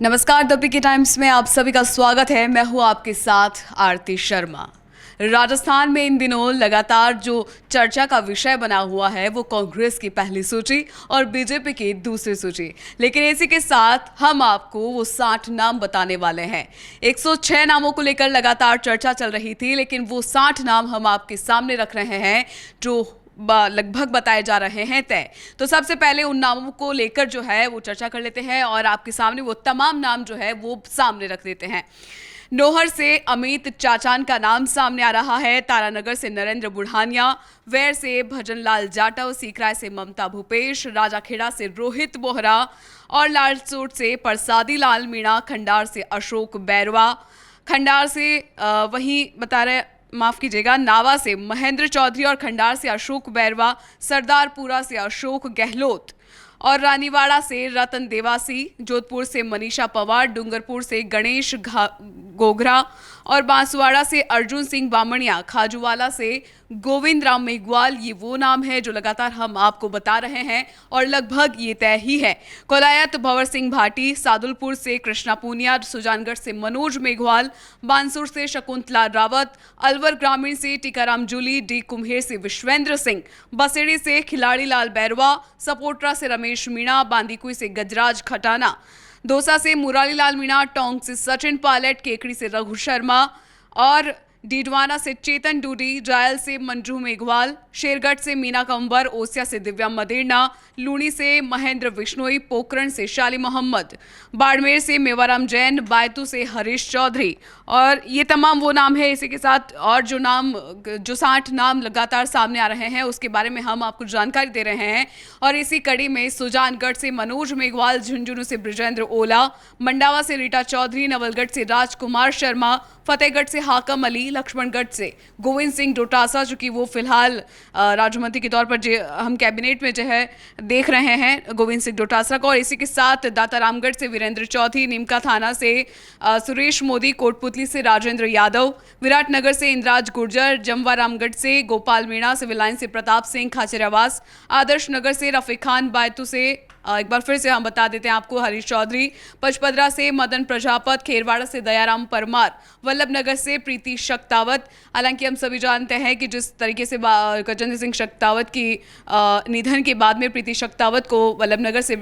नमस्कार, the PK times में आप सभी का स्वागत है। मैं हूं आपके साथ आरती शर्मा। राजस्थान में इन दिनों लगातार जो चर्चा का विषय बना हुआ है वो कांग्रेस की पहली सूची और बीजेपी की दूसरी सूची। लेकिन इसी के साथ हम आपको वो 60 नाम बताने वाले हैं। 106 नामों को लेकर लगातार चर्चा चल रही थी, लेकिन वो 60 नाम हम आपके सामने रख रहे हैं जो लगभग बताए जा रहे हैं तय। तो सबसे पहले उन नामों को लेकर जो है वो चर्चा कर लेते हैं और आपके सामने वो तमाम नाम जो है वो सामने रख देते हैं। नोहर से अमित चाचान का नाम सामने आ रहा है। तारानगर से नरेंद्र बुढ़ानिया, वैर से भजनलाल जाटव, सीकराय से ममता भूपेश, राजाखेड़ा से रोहित बोहरा और लालसोट से प्रसादी लाल मीणा, खंडार से अशोक बैरवा, खंडार से वहीं बता रहे माफ कीजिएगा नावा से महेंद्र चौधरी और खंडार से अशोक बैरवा, सरदारपुरा से अशोक गहलोत और रानीवाड़ा से रतन देवासी, जोधपुर से मनीषा पवार, डूंगरपुर से गणेश गोघरा और बांसवाड़ा से अर्जुन सिंह बामणिया, खाजूवाला से गोविंद राम मेघवाल। ये वो नाम है जो लगातार हम आपको बता रहे हैं और लगभग ये तय ही है। कोलायत भंवर सिंह भाटी, सादुलपुर से कृष्णा पूनिया, सुजानगढ़ से मनोज मेघवाल, बांसुर से शकुंतला रावत, अलवर ग्रामीण से टीकाराम जूली, डी कुम्हेर से विश्वेंद्र सिंह, बसेड़ी से खिलाड़ी लाल बैरवा, सपोट्रा से रमेश मीणा, बांदीकुई से गजराज खटाना, दौसा से मुरारी लाल मीणा, टोंक से सचिन पायलट, केकड़ी से रघु शर्मा और डीडवाना से चेतन डूडी, जायल से मंजू मेघवाल, शेरगढ़ से मीना कंवर, ओसिया से दिव्या मदेरना, लूणी से महेंद्र विश्नोई, पोखरण से शाली मोहम्मद, बाड़मेर से मेवाराम जैन, बायतू से हरीश चौधरी और ये तमाम वो नाम है। इसी के साथ और जो 60 नाम लगातार सामने आ रहे हैं उसके बारे में हम आपको जानकारी दे रहे हैं। और इसी कड़ी में सुजानगढ़ से मनोज मेघवाल, झुंझुनू से ब्रजेंद्र ओला, मंडावा से रीटा चौधरी, नवलगढ़ से राजकुमार शर्मा, फतेहगढ़ से हाकम अली, लक्ष्मणगढ़ से गोविंद सिंह डोटासा, जो कि वो फिलहाल राज्य मंत्री के तौर पर जो हम कैबिनेट में जो है देख रहे हैं गोविंद सिंह डोटासरा को। और इसी के साथ दातारामगढ़ से वीरेंद्र चौधरी, नीमका थाना से सुरेश मोदी, कोटपुतली से राजेंद्र यादव, विराटनगर से इंद्राज गुर्जर, जमवारामगढ़ से गोपाल मीणा, सिविल लाइन से प्रताप सिंह खाचरियावास, आदर्श नगर से रफीक खान, बायतू से एक बार फिर से हम बता देते हैं आपको हरीश चौधरी, पचपदरा से मदन प्रजापत, खेरवाड़ा से दयाराम परमार, वल्लभनगर से प्रीति शक्तावत। हालांकि हम सभी जानते हैं कि जिस तरीके से गजेंद्र सिंह शक्तावत की निधन के बाद में प्रीति शक्तावत को वल्लभनगर से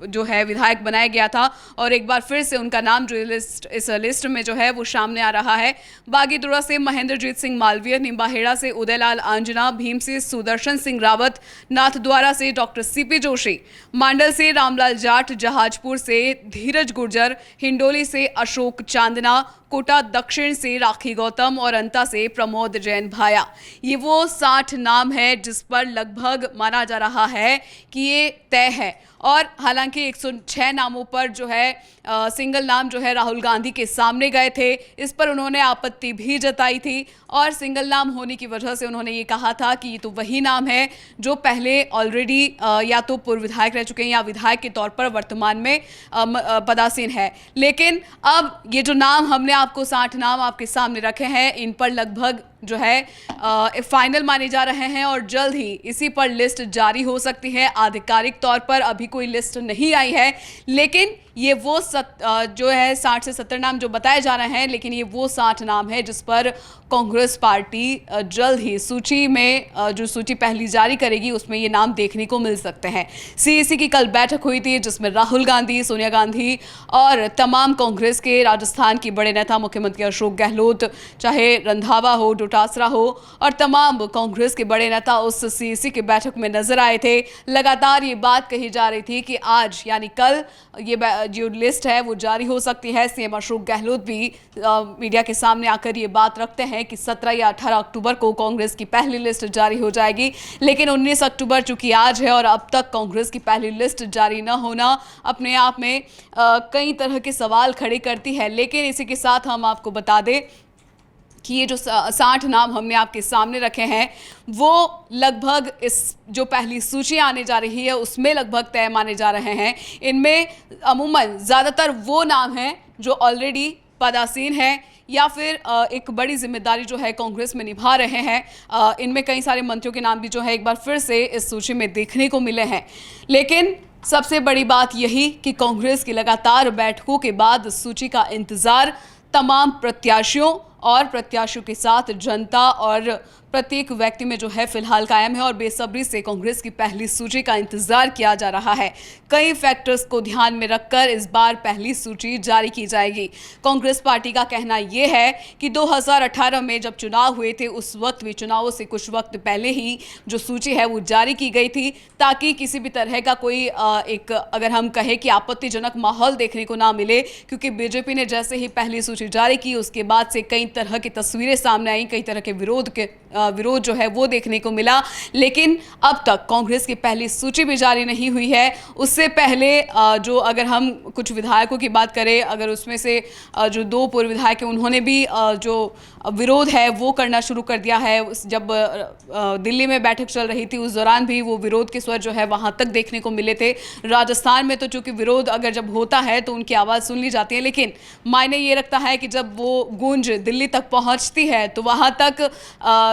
जो है विधायक बनाया गया था और एक बार फिर से उनका नाम जो इस लिस्ट में जो है वो सामने आ रहा है। बागीदुड़ा से महेंद्रजीत सिंह मालवीय, निम्बाहेड़ा से उदयलाल आंजना, भीम से सुदर्शन सिंह रावत, नाथद्वारा से डॉक्टर सीपी जोशी, मंडल से रामलाल जाट, जहाजपुर से धीरज गुर्जर, हिंडोली से अशोक चांदना, कोटा दक्षिण से राखी गौतम और अंता से प्रमोद जैन भाया। ये वो 60 नाम है जिस पर लगभग माना जा रहा है कि ये तय है। और हालांकि 106 नामों पर जो है सिंगल नाम जो है राहुल गांधी के सामने गए थे, इस पर उन्होंने आपत्ति भी जताई थी और सिंगल नाम होने की वजह से उन्होंने ये कहा था कि ये तो वही नाम है जो पहले ऑलरेडी या तो पूर्व विधायक रह चुके हैं या विधायक के तौर पर वर्तमान में पदासीन है। लेकिन अब ये जो नाम हमने आपको 60 नाम आपके सामने रखे हैं, इन पर लगभग जो है फाइनल माने जा रहे हैं और जल्द ही इसी पर लिस्ट जारी हो सकती है। आधिकारिक तौर पर अभी कोई लिस्ट नहीं आई है, लेकिन ये वो जो है 60 से 70 नाम जो बताए जा रहे हैं, लेकिन ये वो 60 नाम है जिस पर कांग्रेस पार्टी जल्द ही सूची में जो सूची पहली जारी करेगी उसमें ये नाम देखने को मिल सकते हैं। सीईसी की कल बैठक हुई थी जिसमें राहुल गांधी, सोनिया गांधी और तमाम कांग्रेस के राजस्थान के बड़े नेता मुख्यमंत्री अशोक गहलोत, चाहे रंधावा हो, डोटासरा हो और तमाम कांग्रेस के बड़े नेता उस सीईसी की बैठक में नजर आए थे। लगातार ये बात कही जा रही थी कि आज यानी कल ये जो लिस्ट है वो जारी हो सकती है। सीएम अशोक गहलोत भी मीडिया के सामने आकर ये बात रखते हैं कि 17 या 18 अक्टूबर को कांग्रेस की पहली लिस्ट जारी हो जाएगी, लेकिन 19 अक्टूबर चूंकि आज है और अब तक कांग्रेस की पहली लिस्ट जारी न होना अपने आप में कई तरह के सवाल खड़े करती है। लेकिन इसी के साथ हम आपको बता दें कि ये जो 60 नाम हमने आपके सामने रखे हैं वो लगभग इस जो पहली सूची आने जा रही है उसमें लगभग तय माने जा रहे हैं। इनमें अमूमन ज़्यादातर वो नाम हैं जो ऑलरेडी पदासीन हैं या फिर एक बड़ी जिम्मेदारी जो है कांग्रेस में निभा रहे हैं। इनमें कई सारे मंत्रियों के नाम भी जो है एक बार फिर से इस सूची में देखने को मिले हैं। लेकिन सबसे बड़ी बात यही कि कांग्रेस की लगातार बैठकों के बाद सूची का इंतजार तमाम प्रत्याशियों और प्रत्याशियों के साथ जनता और प्रत्येक व्यक्ति में जो है फिलहाल कायम है और बेसब्री से कांग्रेस की पहली सूची का इंतजार किया जा रहा है। कई फैक्टर्स को ध्यान में रखकर इस बार पहली सूची जारी की जाएगी। कांग्रेस पार्टी का कहना यह है कि 2018 में जब चुनाव हुए थे उस वक्त भी चुनावों से कुछ वक्त पहले ही जो सूची है वो जारी की गई थी ताकि किसी भी तरह का कोई एक अगर हम कहें कि आपत्तिजनक माहौल देखने को ना मिले, क्योंकि बीजेपी ने जैसे ही पहली सूची जारी की उसके बाद से कई तरह की तस्वीरें सामने आई, कई तरह के विरोध जो है वो देखने को मिला। लेकिन अब तक कांग्रेस की पहली सूची भी जारी नहीं हुई है। उससे पहले जो अगर हम कुछ विधायकों की बात करें, अगर उसमें से जो 2 पूर्व विधायक हैं उन्होंने भी जो विरोध है वो करना शुरू कर दिया है। जब दिल्ली में बैठक चल रही थी उस दौरान भी वो विरोध के स्वर जो है वहां तक देखने को मिले थे। राजस्थान में तो चूंकि विरोध अगर जब होता है तो उनकी आवाज़ सुन ली जाती है, लेकिन मायने ये रखता है कि जब वो गूंज दिल्ली तक पहुंचती है तो वहां तक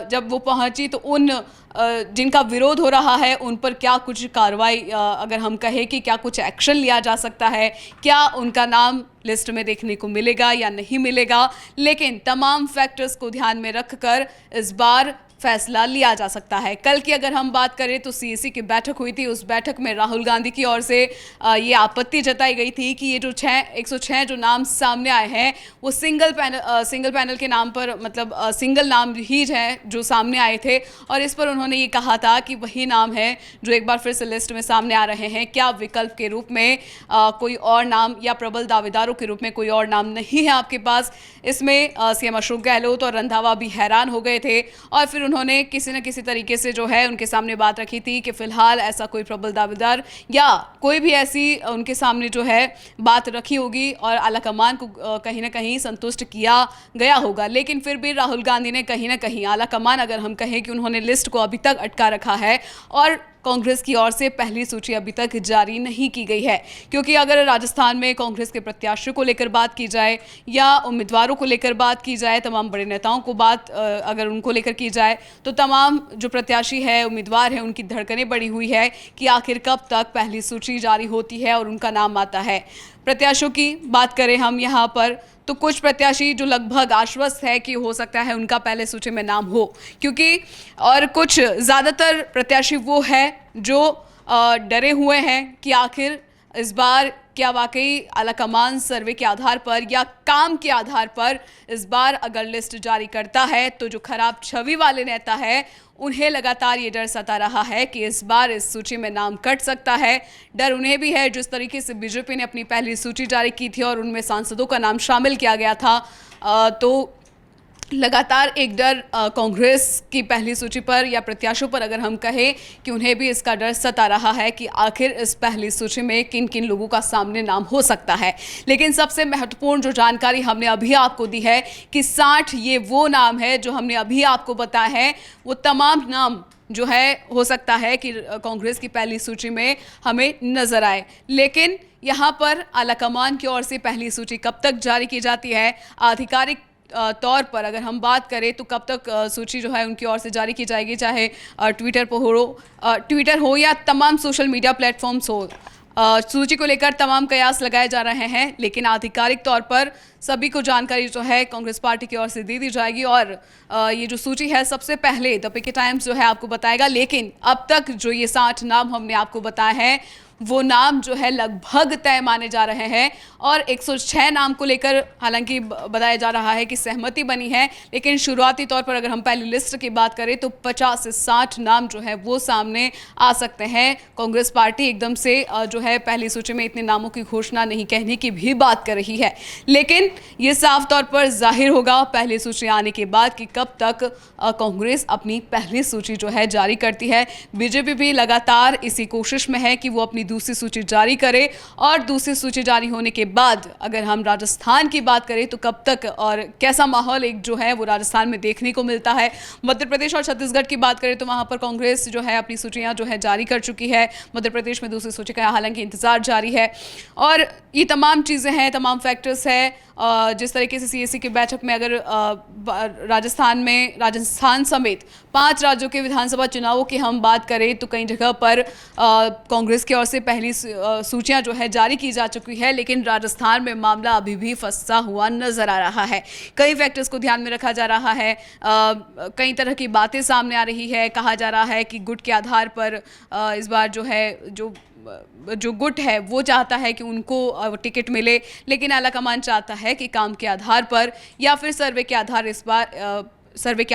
जब वो पहुंची तो उन जिनका विरोध हो रहा है उन पर क्या कुछ कार्रवाई अगर हम कहें कि क्या कुछ एक्शन लिया जा सकता है, क्या उनका नाम लिस्ट में देखने को मिलेगा या नहीं मिलेगा। लेकिन तमाम फैक्टर्स को ध्यान में रखकर इस बार फैसला लिया जा सकता है। कल की अगर हम बात करें तो सीएसी की बैठक हुई थी। उस बैठक में राहुल गांधी की ओर से ये आपत्ति जताई गई थी कि ये जो 106 जो नाम सामने आए हैं वो सिंगल पैनल के नाम पर, मतलब सिंगल नाम ही हैं जो सामने आए थे, और इस पर उन्होंने ये कहा था कि वही नाम है जो एक बार फिर से लिस्ट में सामने आ रहे हैं। क्या विकल्प के रूप में कोई और नाम या प्रबल दावेदारों के रूप में कोई और नाम नहीं है आपके पास? इसमें सीएम अशोक गहलोत और रंधावा भी हैरान हो गए थे और फिर उन्होंने किसी न किसी तरीके से जो है उनके सामने बात रखी थी कि फिलहाल ऐसा कोई प्रबल दावेदार या कोई भी ऐसी उनके सामने जो है बात रखी होगी और आलाकमान को कहीं ना कहीं संतुष्ट किया गया होगा। लेकिन फिर भी राहुल गांधी ने कहीं ना कहीं आलाकमान, अगर हम कहें कि उन्होंने लिस्ट को अभी तक अटका रखा है और कांग्रेस की ओर से पहली सूची अभी तक जारी नहीं की गई है। क्योंकि अगर राजस्थान में कांग्रेस के प्रत्याशियों को लेकर बात की जाए या उम्मीदवारों को लेकर बात की जाए, तमाम बड़े नेताओं को बात अगर उनको लेकर की जाए तो तमाम जो प्रत्याशी है, उम्मीदवार हैं, उनकी धड़कनें बढ़ी हुई है कि आखिर कब तक पहली सूची जारी होती है और उनका नाम आता है। प्रत्याशियों की बात करें हम यहाँ पर तो कुछ प्रत्याशी जो लगभग आश्वस्त है कि हो सकता है उनका पहले सूची में नाम हो, क्योंकि और कुछ ज़्यादातर प्रत्याशी वो है जो डरे हुए हैं कि आखिर इस बार क्या वाकई आलाकमान सर्वे के आधार पर या काम के आधार पर इस बार अगर लिस्ट जारी करता है तो जो खराब छवि वाले नेता है उन्हें लगातार ये डर सता रहा है कि इस बार इस सूची में नाम कट सकता है। डर उन्हें भी है जिस तरीके से बीजेपी ने अपनी पहली सूची जारी की थी और उनमें सांसदों का नाम शामिल किया गया था, तो लगातार एक डर कांग्रेस की पहली सूची पर या प्रत्याशियों पर अगर हम कहें कि उन्हें भी इसका डर सता रहा है कि आखिर इस पहली सूची में किन किन लोगों का सामने नाम हो सकता है। लेकिन सबसे महत्वपूर्ण जो जानकारी हमने अभी आपको दी है कि 60 ये वो नाम है जो हमने अभी आपको बताया है, वो तमाम नाम जो है हो सकता है कि कांग्रेस की पहली सूची में हमें नजर आए। लेकिन यहाँ पर आलाकमान की ओर से पहली सूची कब तक जारी की जाती है, आधिकारिक तौर पर अगर हम बात करें तो कब तक सूची जो है उनकी ओर से जारी की जाएगी, चाहे ट्विटर हो या तमाम सोशल मीडिया प्लेटफॉर्म्स हो, सूची को लेकर तमाम कयास लगाए जा रहे हैं। लेकिन आधिकारिक तौर पर सभी को जानकारी जो है कांग्रेस पार्टी की ओर से दे दी जाएगी और ये जो सूची है सबसे पहले द पिके टाइम्स जो है आपको बताएगा। लेकिन अब तक जो ये 60 नाम हमने आपको बताए हैं वो नाम जो है लगभग तय माने जा रहे हैं और 106 नाम को लेकर हालांकि बताया जा रहा है कि सहमति बनी है, लेकिन शुरुआती तौर पर अगर हम पहली लिस्ट की बात करें तो 50 से 60 नाम जो है वो सामने आ सकते हैं। कांग्रेस पार्टी एकदम से जो है पहली सूची में इतने नामों की घोषणा नहीं कहने की भी बात कर रही है, लेकिन ये साफ तौर पर जाहिर होगा पहली सूची आने के बाद कि कब तक कांग्रेस अपनी पहली सूची जो है जारी करती है। बीजेपी भी लगातार इसी कोशिश में है कि वो अपनी दूसरी सूची जारी करे और दूसरी सूची जारी होने के बाद अगर हम राजस्थान की बात करें तो कब तक और कैसा माहौल एक जो है वो राजस्थान में देखने को मिलता है। मध्य प्रदेश और छत्तीसगढ़ की बात करें तो वहां पर कांग्रेस जो है अपनी सूचियां जो है जारी कर चुकी है। मध्य प्रदेश में दूसरी सूची का हालांकि इंतजार जारी है और ये तमाम चीज़ें हैं, तमाम फैक्टर्स है। जिस तरीके से सीएसी की बैठक में अगर राजस्थान समेत 5 राज्यों के विधानसभा चुनावों की हम बात करें तो कई जगह पर कांग्रेस की ओर से पहली सूचियां जो है जारी की जा चुकी है, लेकिन राजस्थान में मामला अभी भी फंसा हुआ नजर आ रहा है। कई फैक्टर्स को ध्यान में रखा जा रहा है, कई तरह की बातें सामने आ रही है। कहा जा रहा है कि गुट के आधार पर इस बार जो है जो गुट है वो चाहता है कि उनको टिकट मिले, लेकिन आलाकमान चाहता है कि काम के आधार पर या फिर सर्वे के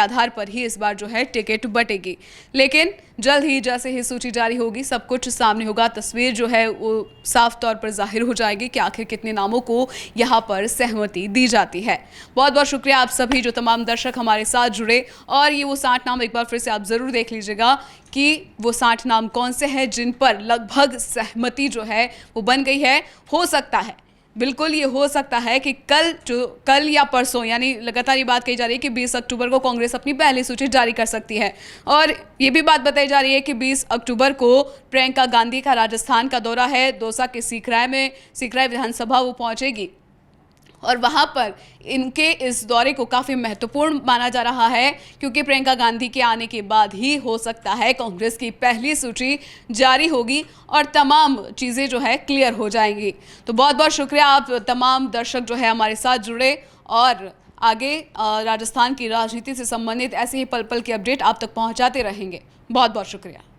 आधार पर ही इस बार जो है टिकट बटेगी। लेकिन जल्द ही जैसे ही सूची जारी होगी सब कुछ सामने होगा, तस्वीर जो है वो साफ तौर पर जाहिर हो जाएगी कि आखिर कितने नामों को यहाँ पर सहमति दी जाती है। बहुत बहुत शुक्रिया आप सभी जो तमाम दर्शक हमारे साथ जुड़े, और ये वो 60 नाम एक बार फिर से आप ज़रूर देख लीजिएगा कि वो 60 नाम कौन से हैं जिन पर लगभग सहमति जो है वो बन गई है। हो सकता है, बिल्कुल ये हो सकता है कि कल या परसों, यानी लगातार ये बात कही जा रही है कि 20 अक्टूबर को कांग्रेस अपनी पहली सूची जारी कर सकती है। और ये भी बात बताई जा रही है कि 20 अक्टूबर को प्रियंका गांधी का राजस्थान का दौरा है। दौसा के सीकराय विधानसभा वो पहुंचेगी और वहां पर इनके इस दौरे को काफ़ी महत्वपूर्ण माना जा रहा है, क्योंकि प्रियंका गांधी के आने के बाद ही हो सकता है कांग्रेस की पहली सूची जारी होगी और तमाम चीज़ें जो है क्लियर हो जाएंगी। तो बहुत बहुत शुक्रिया आप तमाम दर्शक जो है हमारे साथ जुड़े, और आगे राजस्थान की राजनीति से संबंधित ऐसे ही पल पल की अपडेट आप तक पहुँचाते रहेंगे। बहुत बहुत शुक्रिया।